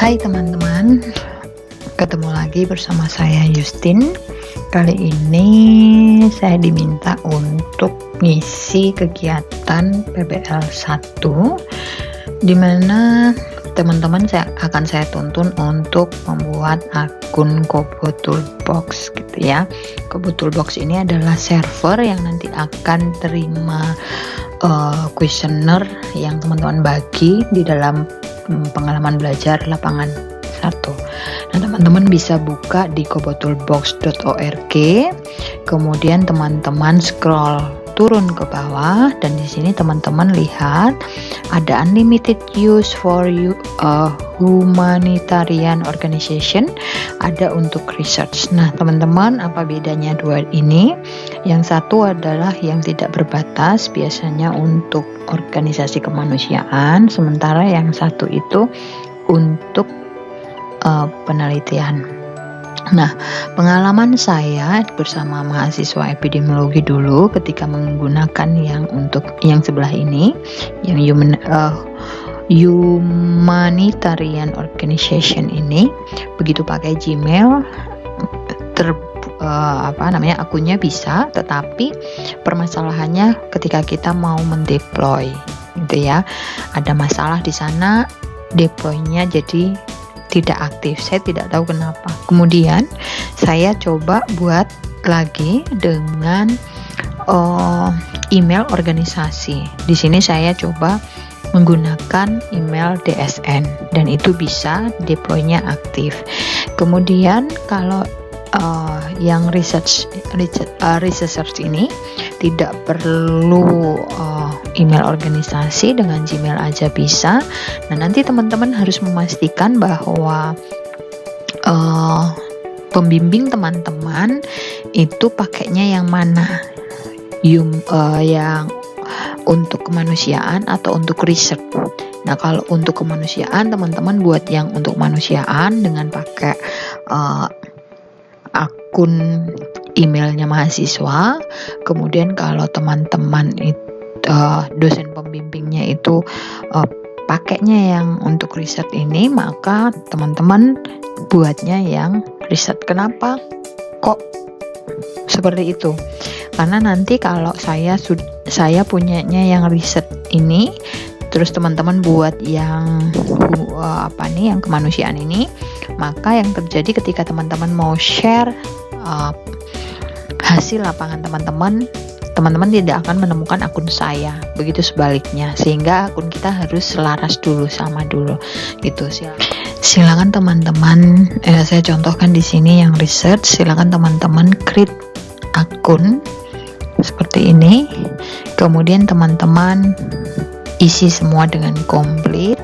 Hai teman-teman, ketemu lagi bersama saya Justin. Kali ini saya diminta untuk ngisi kegiatan PBL 1, dimana teman-teman akan saya tuntun untuk membuat akun Kobo Toolbox gitu ya. Kobo Toolbox ini adalah server yang nanti akan terima kuesioner yang teman-teman bagi di dalam pengalaman belajar lapangan 1. Nah, teman-teman bisa buka di kobotoolbox.org, kemudian teman-teman scroll turun ke bawah, dan di sini teman-teman lihat ada unlimited use for humanitarian organization, ada untuk research. Nah, teman-teman, apa bedanya dua ini? Yang satu adalah yang tidak berbatas, biasanya untuk organisasi kemanusiaan, sementara yang satu itu untuk penelitian. Nah, pengalaman saya bersama mahasiswa epidemiologi dulu ketika menggunakan yang sebelah ini, yang humanitarian organization ini, begitu pakai Gmail akunnya bisa, tetapi permasalahannya ketika kita mau mendeploy gitu ya, ada masalah di sana, deploynya jadi tidak aktif. Saya tidak tahu kenapa. Kemudian saya coba buat lagi dengan email organisasi. Di sini saya coba menggunakan email DSN dan itu bisa deploynya aktif. Kemudian kalau yang research ini tidak perlu email organisasi, dengan Gmail aja bisa. Nah, nanti teman-teman harus memastikan bahwa pembimbing teman-teman itu pakainya yang mana, yang untuk kemanusiaan atau untuk riset. Nah, kalau untuk kemanusiaan, teman-teman buat yang untuk kemanusiaan dengan pakai akun emailnya mahasiswa. Kemudian kalau teman-teman itu dosen pembimbingnya itu pakainya yang untuk riset ini, maka teman-teman buatnya yang riset. Kenapa kok seperti itu? Karena nanti kalau saya punyanya yang riset ini, terus teman-teman buat yang yang kemanusiaan ini, maka yang terjadi ketika teman-teman mau share hasil lapangan teman-teman tidak akan menemukan akun saya, begitu sebaliknya, sehingga akun kita harus selaras dulu gitu. Silakan teman-teman, saya contohkan di sini yang research, silakan teman-teman create akun seperti ini, kemudian teman-teman isi semua dengan komplit.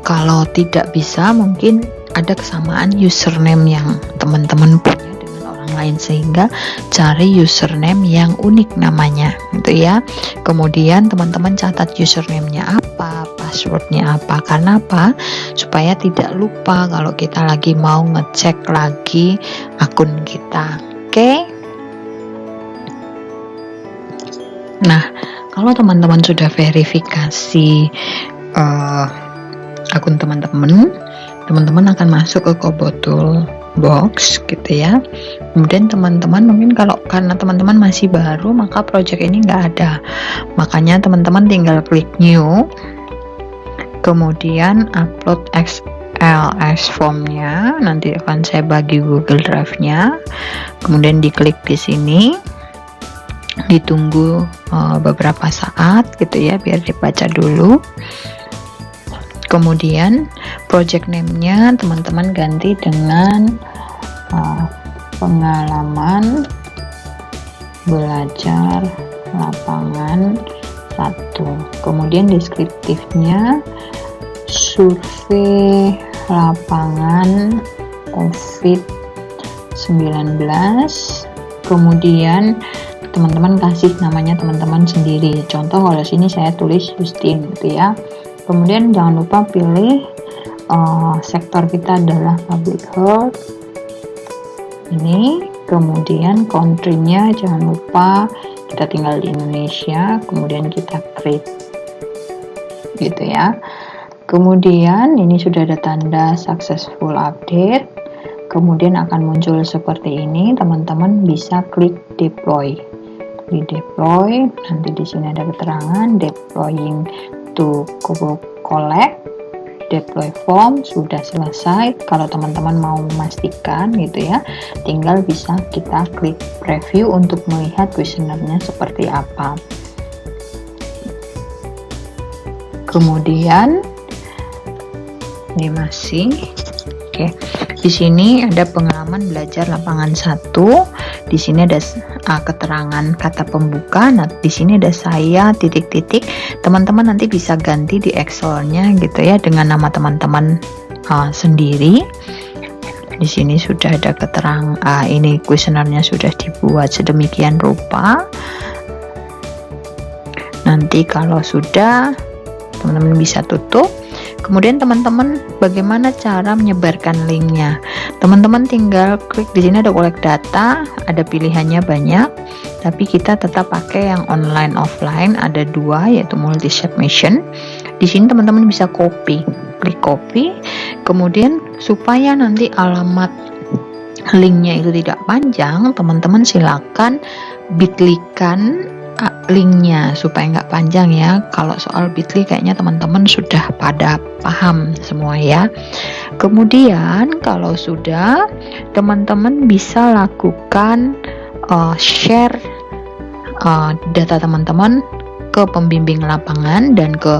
Kalau tidak bisa, mungkin ada kesamaan username yang teman-teman punya dengan orang lain, sehingga cari username yang unik namanya gitu ya. Kemudian teman-teman catat username-nya apa, password-nya apa. Karena apa? Supaya tidak lupa kalau kita lagi mau ngecek lagi akun kita. Oke? Nah, kalau teman-teman sudah verifikasi akun teman-teman akan masuk ke Kobo Toolbox gitu ya. Kemudian teman-teman mungkin karena teman-teman masih baru, maka project ini nggak ada. Makanya teman-teman tinggal klik new, kemudian upload XLS formnya. Nanti akan saya bagi Google Drive-nya. Kemudian diklik di sini. Ditunggu beberapa saat gitu ya, biar dibaca dulu. Kemudian project name-nya teman-teman ganti dengan pengalaman belajar lapangan 1. Kemudian deskriptifnya survei lapangan COVID-19. Kemudian teman-teman kasih namanya teman-teman sendiri. Contoh kalau sini saya tulis Justin gitu ya. Kemudian jangan lupa pilih sektor kita adalah public health ini. Kemudian country-nya jangan lupa kita tinggal di Indonesia. Kemudian kita create gitu ya. Kemudian ini sudah ada tanda successful update. Kemudian akan muncul seperti ini, teman-teman bisa klik deploy. Di deploy, nanti di sini ada keterangan deploying to collect, deploy form sudah selesai. Kalau teman-teman mau memastikan gitu ya, tinggal bisa kita klik preview untuk melihat kuesionernya seperti apa. Kemudian ini masih oke. Di sini ada pengalaman belajar lapangan 1. Di sini ada keterangan kata pembuka. Nah, di sini ada saya titik-titik. Teman-teman nanti bisa ganti di Excel-nya gitu ya dengan nama teman-teman sendiri. Di sini sudah ada keterangan ini kuesionernya sudah dibuat sedemikian rupa. Nanti kalau sudah, teman-teman bisa tutup. Kemudian teman-teman bagaimana cara menyebarkan linknya? Teman-teman tinggal klik di sini ada collect data, ada pilihannya banyak, tapi kita tetap pakai yang online offline, ada 2 yaitu multi submission. Di sini teman-teman bisa copy, klik copy. Kemudian supaya nanti alamat linknya itu tidak panjang, teman-teman silakan bit.ly-kan linknya supaya nggak panjang ya. Kalau soal bit.ly kayaknya teman-teman sudah pada paham semua ya. Kemudian kalau sudah, teman-teman bisa lakukan share data teman-teman ke pembimbing lapangan dan ke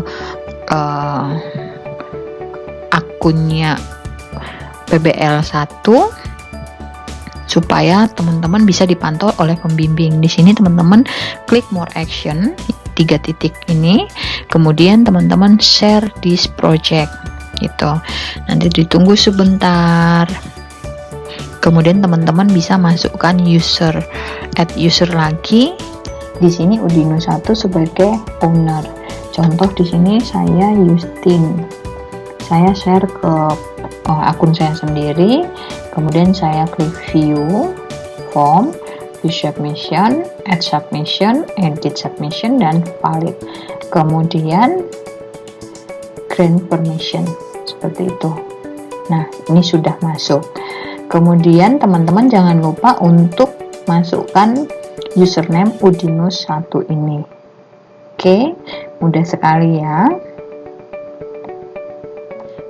akunnya PBL 1 supaya teman-teman bisa dipantau oleh pembimbing. Di sini teman-teman klik more action 3 titik ini, kemudian teman-teman share this project gitu. Nanti ditunggu sebentar. Kemudian teman-teman bisa masukkan add user lagi. Di sini Udino 1 sebagai owner. Contoh di sini saya Justin. Saya share ke akun saya sendiri. Kemudian saya klik view form, view submission, add submission, edit submission, dan valid. Kemudian grant permission seperti itu. Nah, ini sudah masuk. Kemudian teman-teman jangan lupa untuk masukkan username Udino 1 ini. Oke, mudah sekali ya.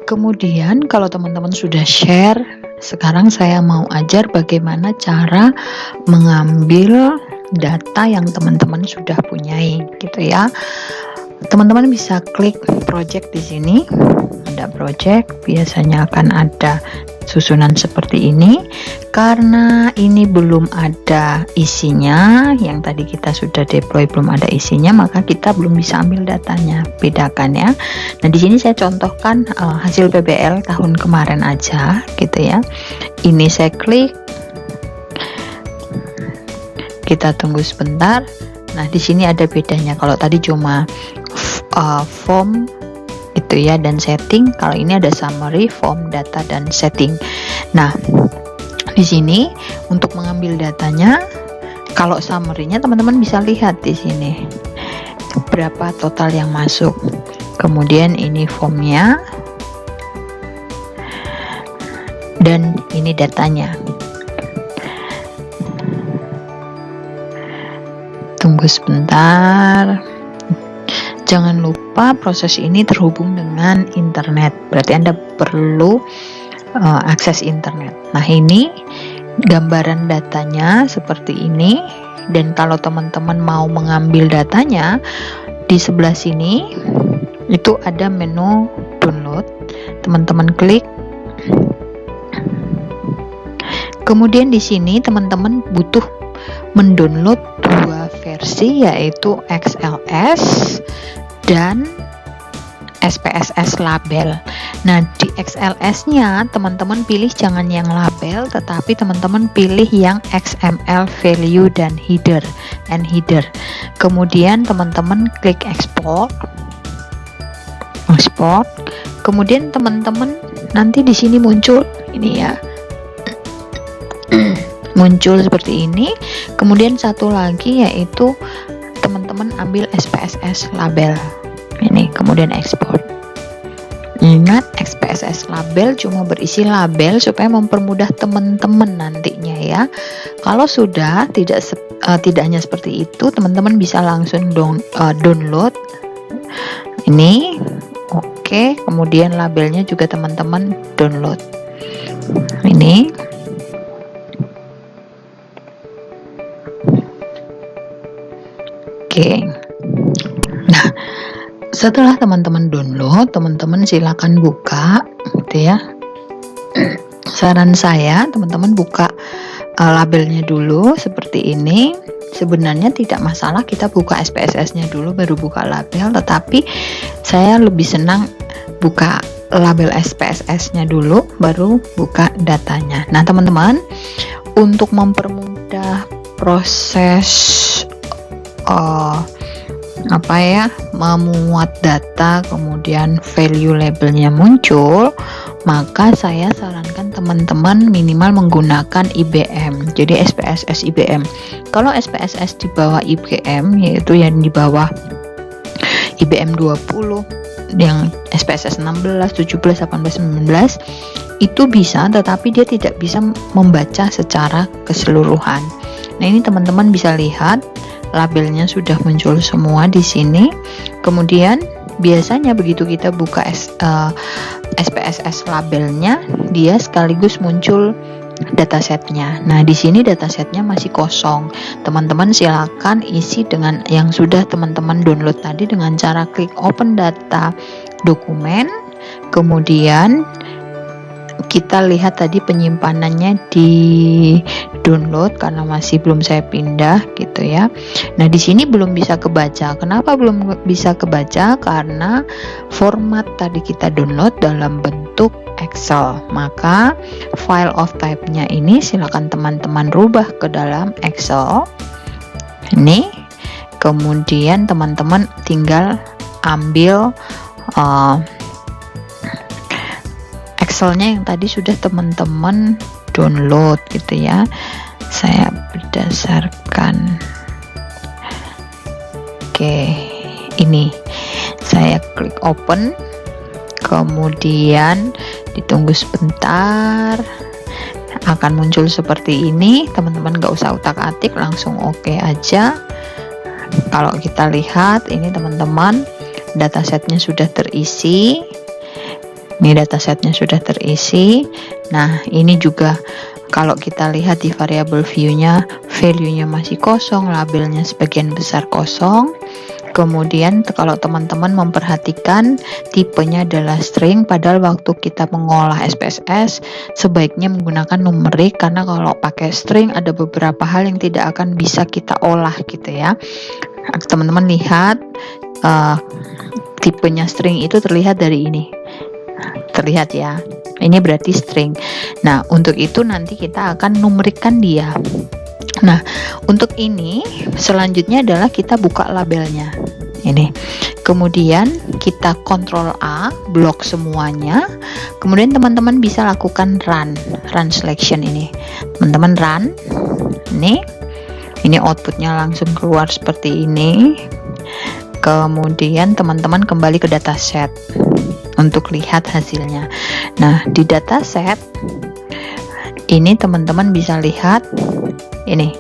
Kemudian kalau teman-teman sudah share, sekarang saya mau ajar bagaimana cara mengambil data yang teman-teman sudah punyai gitu ya. Teman-teman bisa klik project di sini. Ada project, biasanya akan ada susunan seperti ini. Karena ini belum ada isinya, yang tadi kita sudah deploy belum ada isinya, maka kita belum bisa ambil datanya. Bedakan ya. Nah, di sini saya contohkan hasil PBL tahun kemarin aja gitu ya. Ini saya klik. Kita tunggu sebentar. Nah, di sini ada bedanya. Kalau tadi cuma form itu ya dan setting, kalau ini ada summary, form, data, dan setting. Nah, di sini untuk mengambil datanya, kalau summary-nya teman-teman bisa lihat di sini berapa total yang masuk. Kemudian ini formnya dan ini datanya. Tunggu sebentar. Jangan lupa proses ini terhubung dengan internet, berarti Anda perlu akses internet. Nah, ini gambaran datanya seperti ini. Dan kalau teman-teman mau mengambil datanya, di sebelah sini itu ada menu download. Teman-teman klik. Kemudian di sini teman-teman butuh mendownload 2 versi, yaitu XLS dan SPSS label. Nah, di XLS-nya teman-teman pilih jangan yang label, tetapi teman-teman pilih yang XML value dan header. Kemudian teman-teman klik export. Kemudian teman-teman nanti di sini muncul ini ya. Muncul seperti ini. Kemudian satu lagi yaitu teman-teman ambil SPSS label ini, kemudian ekspor. Ingat, SPSS label cuma berisi label supaya mempermudah teman-teman nantinya ya. Kalau sudah tidak hanya seperti itu, teman-teman bisa langsung download ini. Oke, kemudian labelnya juga teman-teman download ini. Oke, nah setelah teman-teman download, teman-teman silakan buka gitu ya. Saran saya teman-teman buka labelnya dulu seperti ini. Sebenarnya tidak masalah kita buka SPSS-nya dulu baru buka label, tetapi saya lebih senang buka label SPSS-nya dulu baru buka datanya. Nah teman-teman, untuk mempermudah proses memuat data kemudian value labelnya muncul, maka saya sarankan teman-teman minimal menggunakan IBM. Jadi SPSS IBM. Kalau SPSS di bawah IBM, yaitu yang di bawah IBM 20, yang SPSS 16, 17, 18, 19 itu bisa, tetapi dia tidak bisa membaca secara keseluruhan. Nah ini teman-teman bisa lihat labelnya sudah muncul semua di sini. Kemudian biasanya begitu kita buka SPSS labelnya, dia sekaligus muncul datasetnya. Nah di sini datasetnya masih kosong. Teman-teman silakan isi dengan yang sudah teman-teman download tadi dengan cara klik open data dokumen. Kemudian kita lihat tadi penyimpanannya di download karena masih belum saya pindah gitu ya. Nah di sini belum bisa kebaca. Kenapa belum bisa kebaca? Karena format tadi kita download dalam bentuk Excel. Maka file of type-nya ini silakan teman-teman rubah ke dalam Excel. Ini kemudian teman-teman tinggal ambil Excelnya yang tadi sudah teman-teman download gitu ya. Saya berdasarkan ini saya klik open, kemudian ditunggu sebentar, akan muncul seperti ini. Teman-teman gak usah utak-atik, langsung oke aja. Kalau kita lihat ini teman-teman, datasetnya sudah terisi. Ini datasetnya sudah terisi. Nah ini juga kalau kita lihat di variable view-nya, value-nya masih kosong, labelnya sebagian besar kosong. Kemudian kalau teman-teman memperhatikan tipenya adalah string, padahal waktu kita mengolah SPSS sebaiknya menggunakan numerik, karena kalau pakai string ada beberapa hal yang tidak akan bisa kita olah gitu ya. Teman-teman lihat tipenya string itu terlihat dari ini. Terlihat ya, ini berarti string. Nah untuk itu nanti kita akan numerikan dia. Nah untuk ini selanjutnya adalah kita buka labelnya ini, kemudian kita Ctrl A, blok semuanya. Kemudian teman-teman bisa lakukan run selection ini. Teman-teman run ini outputnya langsung keluar seperti ini. Kemudian teman-teman kembali ke dataset untuk lihat hasilnya. Nah di dataset ini teman-teman bisa lihat ini,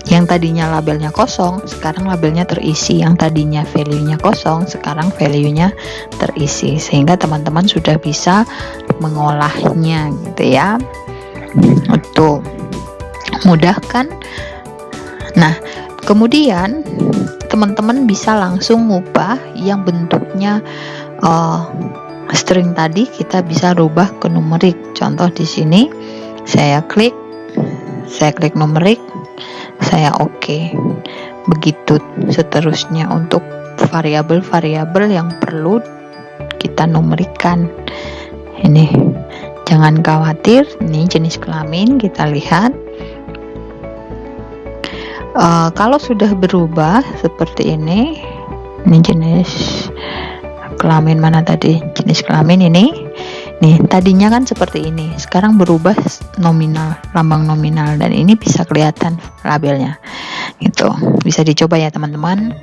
yang tadinya labelnya kosong sekarang labelnya terisi, yang tadinya value-nya kosong sekarang value-nya terisi, sehingga teman-teman sudah bisa mengolahnya gitu ya. Itu mudah kan? Nah kemudian teman-teman bisa langsung ngubah yang bentuknya string tadi, kita bisa rubah ke numerik. Contoh di sini saya klik numerik, saya oke. Begitu seterusnya untuk variabel-variabel yang perlu kita numerikan. Ini jangan khawatir, ini jenis kelamin kita lihat. Kalau sudah berubah seperti ini jenis kelamin mana tadi? Jenis kelamin ini. Nih, tadinya kan seperti ini. Sekarang berubah nominal, lambang nominal, dan ini bisa kelihatan labelnya. Itu bisa dicoba ya teman-teman.